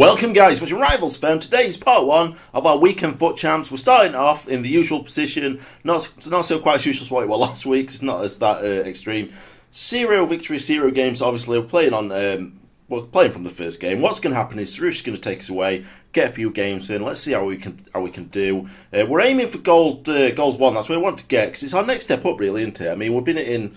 Welcome guys, watching Rivals Fam. Today's part 1 of our weekend FUT Champs. We're starting off in the usual position, not so quite as usual as what it was last week. It's not as that extreme. 0 victories, 0 games. Obviously, we're playing on playing from the first game. What's going to happen is Sarush is going to take us away, get a few games in. Let's see how we can do. We're aiming for gold 1. That's where we want to get, because it's our next step up, really, isn't it? I mean, we've been in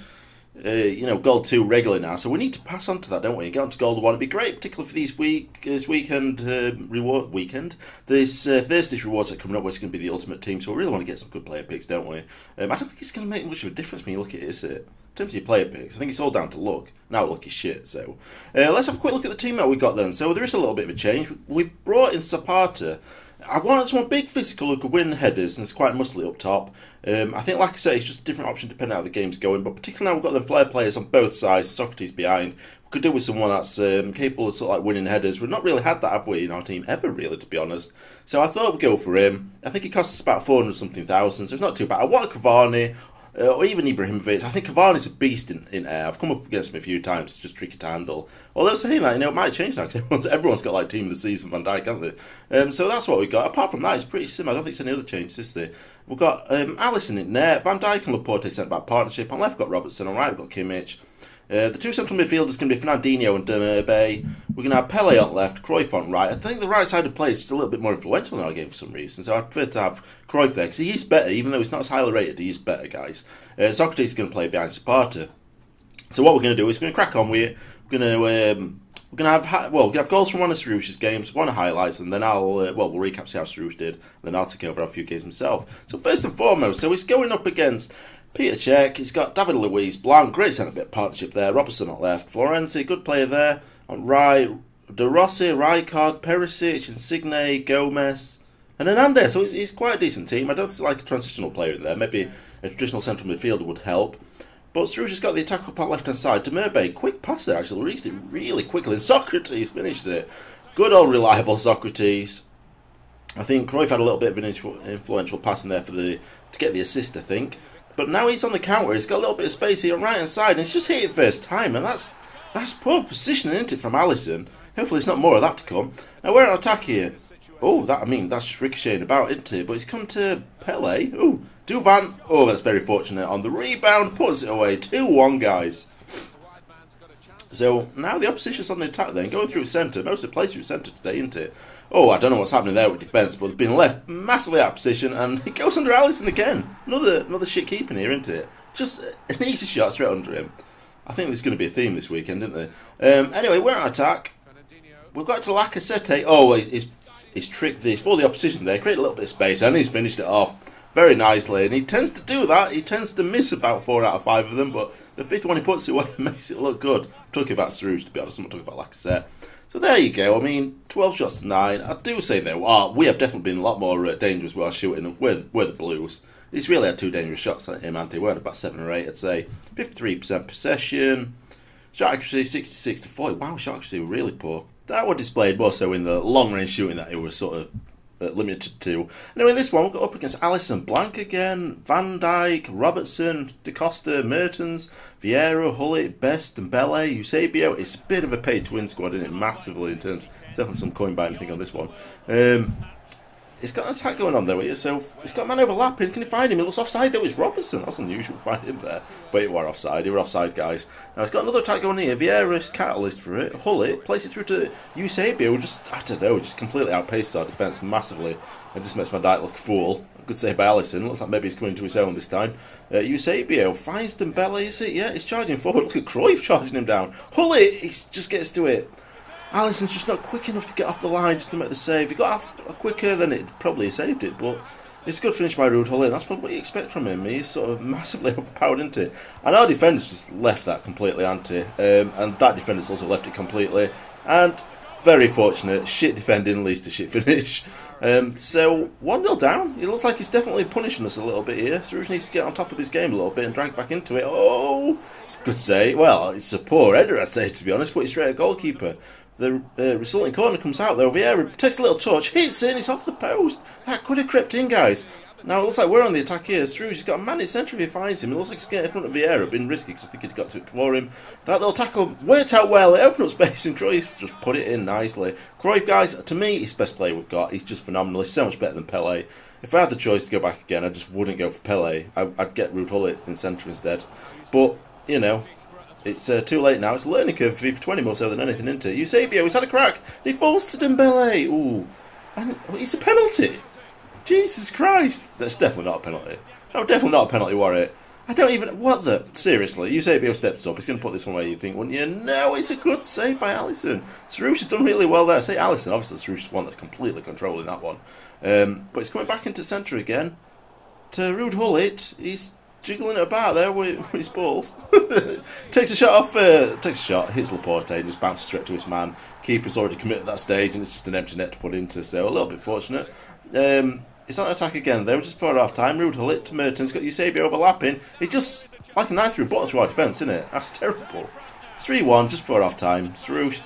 gold 2 regularly now, so we need to pass on to that, don't we? Get on to gold 1. It'd be great, particularly for this weekend reward weekend. This Thursday's rewards are coming up, where it's going to be the ultimate team. So we really want to get some good player picks, don't we? I don't think it's going to make much of a difference when you look at it, is it? In terms of your player picks, I think it's all down to luck. Now luck is shit. So let's have a quick look at the team that we got then. So there is a little bit of a change. We brought in Laporte. I wanted someone big physical who could win headers, and it's quite muscly up top. I think, like I say, it's just a different option depending on how the game's going. But particularly now we've got them flair players on both sides, Socrates behind. We could do with someone that's capable of sort of like winning headers. We've not really had that, have we, in our team ever, really, to be honest. So I thought we'd go for him. I think he costs us about 400-something thousand, so it's not too bad. I want Cavani. Or even Ibrahimovic. I think Cavani's a beast in air. I've come up against him a few times. It's just tricky to handle. Although saying that, it might change now, because everyone's got like team of the season Van Dijk, haven't they? So that's what we got. Apart from that, it's pretty similar. I don't think there's any other changes, is there? We've got Alisson in there. Van Dijk and Laporte sent back partnership. On left, we've got Robertson. On right, we've got Kimmich. The two central midfielders going to be Fernandinho and Dembele. We're going to have Pele on left, Cruyff on right. I think the right side of play is just a little bit more influential in our game for some reason, so I prefer to have Cruyff there, because he is better, even though he's not as highly rated, he is better, guys. Socrates is going to play behind Zapata. So what we're going to do is we're going to crack on with it. We're going to have goals from one of Sarush's games, one of highlights, and then we'll recap see how Sarush did, and then I'll take over a few games myself. So first and foremost, so he's going up against Peter Cech. He's got David Luiz, Blanc, great centre bit partnership there. Robertson on left, Florenzi, good player there. On right, De Rossi, Rijkaard, Perisic, Insigne, Gomez, and Hernandez. So he's quite a decent team. I don't think it's like a transitional player in there. Maybe a traditional central midfielder would help. But Sarush has got the attack up on left hand side. Dembele, quick pass there actually, released it really quickly. And Socrates finished it. Good old reliable Socrates. I think Cruyff had a little bit of an influential pass in there to get the assist, I think. But now he's on the counter. He's got a little bit of space here on right hand side, and he's just hit it first time, and that's poor positioning, isn't it, from Alisson? Hopefully, it's not more of that to come. Now we're on attack here. Oh, that's just ricocheting about, isn't it? But he's come to Pele. Oh, Duvan. Oh, that's very fortunate on the rebound. Puts it away. 2-1, guys. So now the opposition's on the attack then, going through centre. Most of the plays through centre today, isn't it? Oh, I don't know what's happening there with defence, but they've been left massively out of position, and it goes under Alisson again. Another shit keeping here, isn't it? Just an easy shot straight under him. I think there's going to be a theme this weekend, isn't there? Anyway, we're on attack. We've got to Lacazette. Oh, he's tricked this for the opposition there. Created a little bit of space, and he's finished it off very nicely. And he tends to do that. He tends to miss about 4 out of 5 of them, but the 5th one he puts it away makes it look good. I'm talking about Sarush, to be honest. I'm not talking about Lacazette. So there you go. I mean, 12 shots to 9. I do say though, we have definitely been a lot more dangerous with our shooting, and we're the Blues. He's really had 2 dangerous shots at him, Andy. We're at about 7 or 8, I'd say. 53% possession. Shot accuracy 66 to 40. Wow, shot accuracy really poor. That was displayed more so in the long range shooting that it was sort of limited to. Anyway, this one we've got up against Alisson, Blanc again, Van Dijk, Robertson, Da Costa, Mertens, Vieira, Hullet, Best, Dembele, Eusebio. It's a bit of a pay-to-win squad, isn't it? Massively in terms. Definitely some coin buying thing on this one. It's got an attack going on though, so it's got a man overlapping. Can you find him? It looks offside though. It's Robertson. That's unusual to find him there. But it were offside. They were offside, guys. Now it's got another attack going here. Vieira's catalyst for it. Hullet place it through to Eusebio. Just completely outpaces our defence massively. And just makes Van Dijk look a fool. Good save by Alisson. Looks like maybe he's coming to his own this time. Eusebio finds Dembele. Is it? Yeah, he's charging forward. Look at Cruyff charging him down. Hullet just gets to it. Alisson's just not quick enough to get off the line just to make the save. If he got off quicker, then it probably saved it. But it's a good finish by Ruud Hullet. That's probably what you expect from him. He's sort of massively overpowered, isn't he? And our defender's just left that completely, hasn't he? And that defender's also left it completely. And very fortunate. Shit defending leads to shit finish. So 1-0 down. It looks like he's definitely punishing us a little bit here. Sarush needs to get on top of this game a little bit and drag back into it. Oh, it's a good save. Well, it's a poor header, I'd say, to be honest. Put it straight at goalkeeper. The resulting corner comes out though. Vieira takes a little touch, hits it, and it's off the post. That could have crept in, guys. Now it looks like we're on the attack here. Struge has got a man in centre if he finds him. It looks like he's getting in front of Vieira, been risky because I think he'd got to it before him. That little tackle worked out well. It opened up space and Cruyff just put it in nicely. Cruyff, guys, to me, he's the best player we've got. He's just phenomenal. He's so much better than Pele. If I had the choice to go back again, I just wouldn't go for Pele. I'd get Ruud Gullit in centre instead. But, you know, it's too late now. It's a learning curve for FIFA 20 more so than anything, isn't it? Eusebio, he's had a crack. He falls to Dembele. Ooh. And it's a penalty. Jesus Christ. That's definitely not a penalty. No, definitely not a penalty, Warrior. I don't even... What the... Seriously, Eusebio steps up. He's going to put this one away, you think, wouldn't you? No, it's a good save by Alisson. Sarouche has done really well there. Say Alisson. Obviously, Sarouche is one that's completely controlling that one. But it's coming back into centre again. To Ruud Gullit. He's jiggling it about there with his balls. Takes a shot off... takes a shot, hits Laporte, just bounces straight to his man. Keeper's already committed at that stage, and it's just an empty net to put into, so a little bit fortunate. It's on attack again though, just before half time. Ruud Gullit to Mertens, got Eusebio overlapping. It just, like a knife through butter through our defence, isn't it? That's terrible. 3-1, just before half time. Sarouche,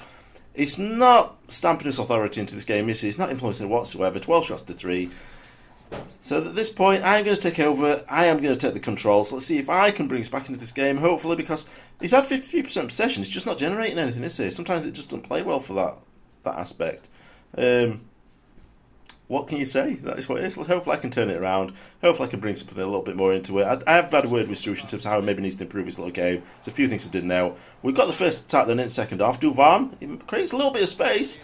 he's not stamping his authority into this game, is he? He's not influencing it whatsoever. 12 shots to 3. So at this point, I'm going to take over. I am going to take the control. So let's see if I can bring us back into this game, hopefully, because he's had 53% possession. It's just not generating anything, is he? Sometimes it just doesn't play well for that aspect. What can you say? That is what it is. Hopefully I can turn it around. Hopefully I can bring something a little bit more into it. I have had a word with Struge in terms of how he maybe needs to improve his little game. There's a few things I didn't know. We've got the first attack then in the second half. Duvan, he creates a little bit of space.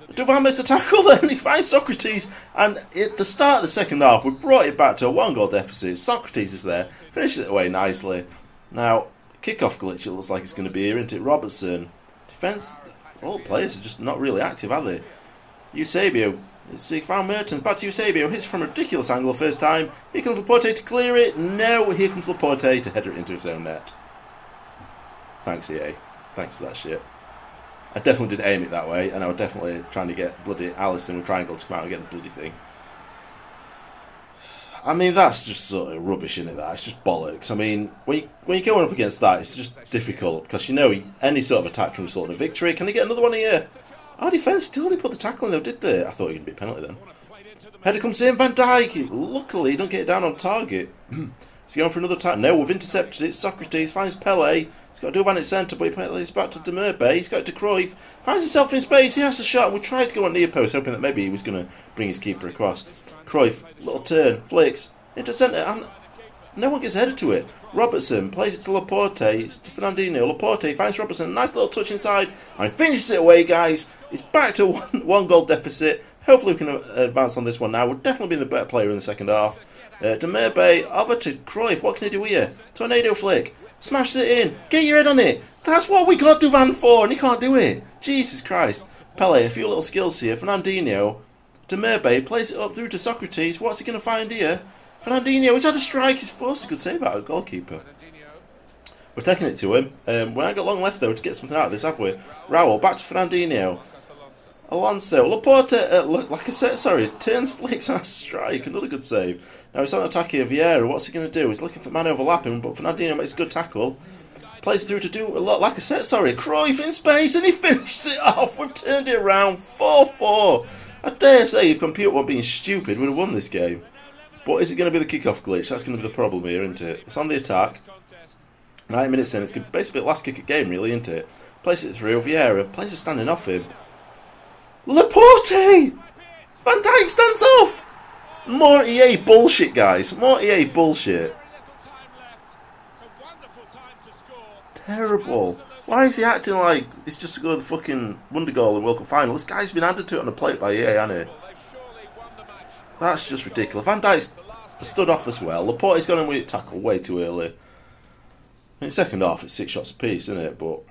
Duvan makes a tackle then. He finds Socrates. And at the start of the second half, we brought it back to a 1-goal deficit. Socrates is there. Finishes it away nicely. Now, kick-off glitch it looks like it's going to be here, isn't it? Robertson. Defence, all players are just not really active, are they? Eusebio. He found Mertens, back to Eusebio, hits from a ridiculous angle the first time. Here comes Laporte to clear it. No, here comes Laporte to header it into his own net. Thanks, EA. Thanks for that shit. I definitely didn't aim it that way, and I was definitely trying to get bloody Alisson with triangle to come out and get the bloody thing. I mean, that's just sort of rubbish, isn't it? That it's just bollocks. I mean, when you're going up against that, it's just difficult because you know any sort of attack can result in a victory. Can they get another one here? Our defence still didn't put the tackle in though, did they? I thought it was going to be a penalty then. Header comes in, Van Dijk. Luckily, he don't get it down on target. He's going for another tackle. No, we've intercepted it. Socrates finds Pele. He's got to do one at centre, but he plays back to Dembele. He's got it to Cruyff. Finds himself in space. He has a shot. We tried to go on near post, hoping that maybe he was going to bring his keeper across. Cruyff, little turn, flicks into centre, and no one gets headed to it. Robertson plays it to Laporte. It's to Fernandinho. Laporte finds Robertson. Nice little touch inside. And finishes it away, guys. It's back to one goal deficit. Hopefully we can advance on this one now. We'll definitely be the better player in the second half. Dembele over to Cruyff. What can he do here? Tornado flick. Smashes it in. Get your head on it. That's what we got Duvan for, and he can't do it. Jesus Christ. Pele, a few little skills here. Fernandinho. Dembele plays it up through to Socrates. What's he going to find here? Fernandinho, he's had a strike. He's forced a good save out of the goalkeeper. We're taking it to him. We haven't got long left, though, to get something out of this, have we? Raul, back to Fernandinho. Alonso. Laporte, like I said, sorry, turns, flicks, and a strike. Another good save. Now he's on attack here. Vieira, what's he going to do? He's looking for man overlapping, but Fernandinho makes a good tackle. Plays it through to do a lot, like I said, sorry, Cruyff in space, and he finishes it off. We've turned it around. 4-4. I dare say if computer weren't being stupid, we'd have won this game. But is it going to be the kick-off glitch? That's going to be the problem here, isn't it? It's on the attack. 9 minutes in. It's basically the last kick of game, really, isn't it? Plays it through. Vieira. Plays it standing off him. Laporte! Van Dijk stands off! More EA bullshit, guys. More EA bullshit. Terrible. Why is he acting like it's just to go to the fucking Wonder Goal and World Cup final? This guy's been added to it on a plate by EA, hasn't he? That's just ridiculous. Van Dijk's stood off as well. Laporte's gone in with a tackle way too early. In the second half, it's 6 shots apiece, isn't it? But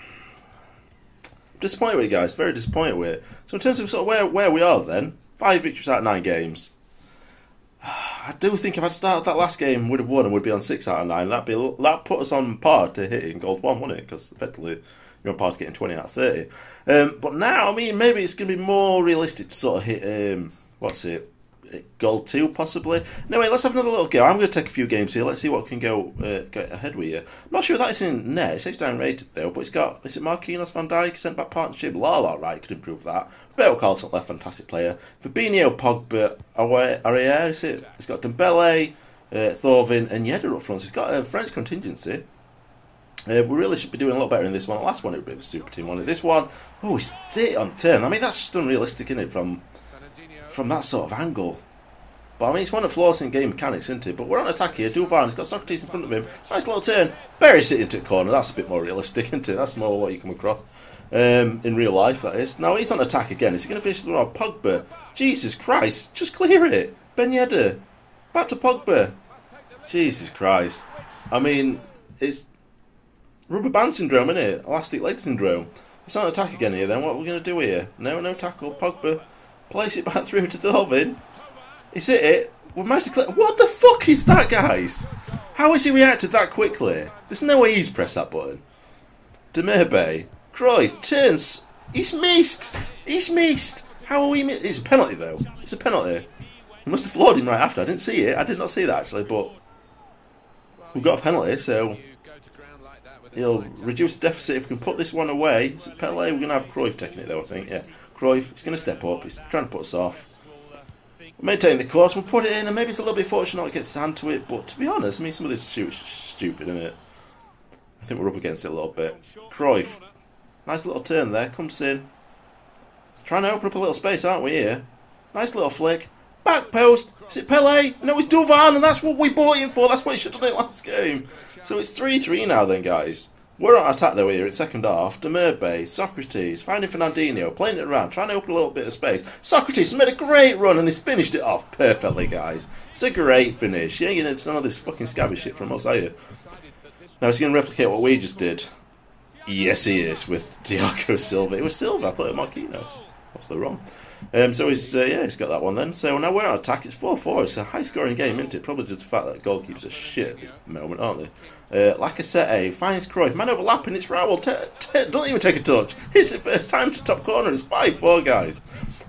disappointed with it, guys. Very disappointed with it. So in terms of sort of where we are then, 5 victories out of 9 games. I do think if I'd started that last game, we'd have won and we'd be on 6 out of 9. That put us on par to hitting gold 1, wouldn't it? Because effectively, you're on par to getting 20 out of 30. But now, I mean, maybe it's going to be more realistic to sort of hit, what's it? gold 2 possibly. Anyway, let's have another little go. I'm going to take a few games here. Let's see what we can go get ahead with here. I'm not sure if that's in net. It's down rated though, but it's got, is it Marquinhos, Van Dijk, centre back partnership? Lala, right, could improve that. Roberto Carlton left, fantastic player. Fabinho, Pogba, Aurier, is it? It's got Dembele, Thorvin and Yedder up front. So it's got a French contingency. We really should be doing a lot better in this one. The last one, it was a bit of a super team one. This one, oh, he's hit on turn. I mean, that's just unrealistic, isn't it, from that sort of angle. But I mean, it's one of the flaws in game mechanics, isn't it? But we're on attack here. Duvan, he's got Socrates in front of him. Nice little turn. Buries it into the corner. That's a bit more realistic, isn't it? That's more what you come across in real life, that is. Now, he's on attack again. Is he going to finish this one off? Pogba. Jesus Christ. Just clear it. Ben Yedder. Back to Pogba. Jesus Christ. I mean, it's rubber band syndrome, isn't it? Elastic leg syndrome. It's on attack again here then. What are we going to do here? No tackle. Pogba. Place it back through to Thorvin. He's hit it. We've managed to clear. What the fuck is that, guys? How has he reacted that quickly? There's no way he's pressed that button. Demerbe. Cruyff. Turns. He's missed. He's missed. How are we missed? It's a penalty though. It's a penalty. He must have floored him right after. I didn't see it. I did not see that actually, but we've got a penalty, so he'll reduce the deficit if we can put this one away. Is it Pele? We're going to have Cruyff taking it though, I think. Yeah, Cruyff. He's going to step up. He's trying to put us off. We'll maintain the course. We'll put it in, and maybe it's a little bit fortunate it gets his hand to it. But to be honest, I mean, some of this shoot's stupid, isn't it? I think we're up against it a little bit. Cruyff. Nice little turn there. Comes in. He's trying to open up a little space, aren't we here? Nice little flick. Back post. Is it Pele? No, it's Duvan, and that's what we bought him for. That's what he should have done it last game. So it's 3-3 now then, guys. We're on attack though here in second half. Demerbe, Socrates, finding Fernandinho, playing it around, trying to open a little bit of space. Socrates has made a great run and he's finished it off perfectly, guys. It's a great finish. You ain't going to none of this fucking scabby shit from us, are you? Now is he going to replicate what we just did? Yes, he is, with Thiago Silva. It was Silva, I thought it was Marquinhos. I was so wrong. So he's got that one then. So now we're on attack. It's 4-4. It's a high-scoring game, isn't it? Probably just the fact that goalkeepers are shit at this moment, aren't they? Lacazette finds Cruyff. Man overlapping. It's Raul. Don't even take a touch. It's the first time to top corner. It's 5-4, guys.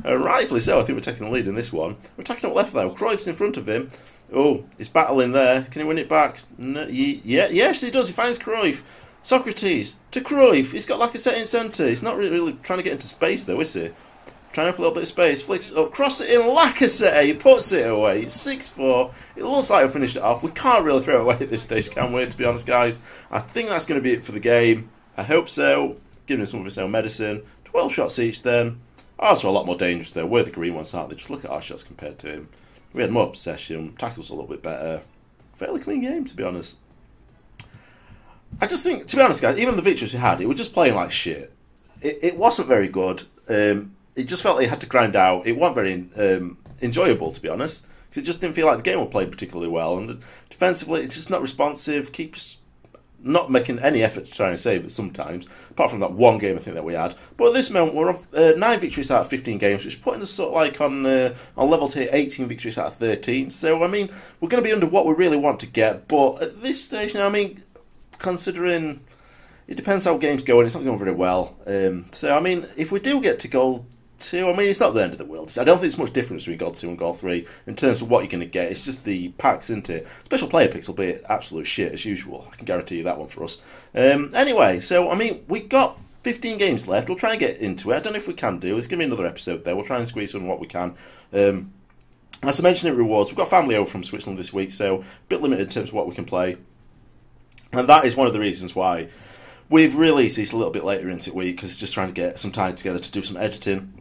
Rightfully so. I think we're taking the lead in this one. We're attacking up left though. Cruyff's in front of him. Oh, he's battling there. Can he win it back? No, yes, he does. He finds Cruyff. Socrates to Cruyff. He's got Lacazette in centre. He's not really trying to get into space though, is he? Trying to open a little bit of space, flicks up, cross it in, Lacazette, he puts it away. It's 6-4. It looks like we'll finish it off. We can't really throw it away at this stage, can we, to be honest, guys? I think that's going to be it for the game. I hope so. Giving him some of his own medicine. 12 shots each then. Ours are a lot more dangerous though. We're the green ones, aren't they? Just look at our shots compared to him. We had more possession, tackles a little bit better. Fairly clean game, to be honest. I just think, to be honest, guys, even the victories we had, it was just playing like shit. It wasn't very good. It just felt like it had to grind out. It wasn't very enjoyable, to be honest, because it just didn't feel like the game was played particularly well. And defensively, it's just not responsive. Keeps not making any effort to try and save it sometimes, apart from that one game I think that we had. But at this moment, we're on 9 victories out of 15 games, which is putting us sort of like on level tier 18 victories out of 13. So I mean, we're going to be under what we really want to get. But at this stage now, I mean, considering it depends how games go, and it's not going very well. So I mean, if we do get to goal 2, I mean, it's not the end of the world. I don't think it's much difference between goal 2 and goal 3 in terms of what you're going to get. It's just the packs, isn't it? Special player picks will be absolute shit as usual. I can guarantee you that one for us. Anyway, so I mean, we got 15 games left. We'll try and get into it. I don't know if we can do. There's going to be another episode there. We'll try and squeeze in what we can. As I mentioned in rewards, we've got family over from Switzerland this week, so a bit limited in terms of what we can play. And that is one of the reasons why we've released this a little bit later into the week, because just trying to get some time together to do some editing.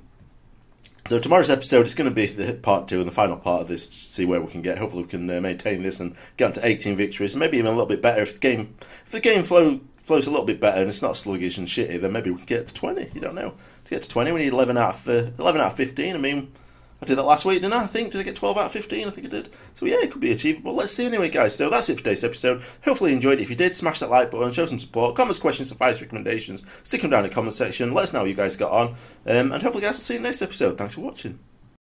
So tomorrow's episode is going to be the part 2 and the final part of this, to see where we can get. Hopefully we can maintain this and get on to 18 victories, and maybe even a little bit better. If the game flows a little bit better and it's not sluggish and shitty, then maybe we can get to 20. You don't know. To get to 20, we need 11 out of 15. I mean, I did that last week, didn't I? I think. Did I get 12 out of 15? I think I did. So yeah, it could be achievable. Let's see anyway, guys. So that's it for today's episode. Hopefully you enjoyed it. If you did, smash that like button, show some support, comments, questions, advice, recommendations. Stick them down in the comment section. Let us know how you guys got on. And hopefully, guys, I'll see you in the next episode. Thanks for watching.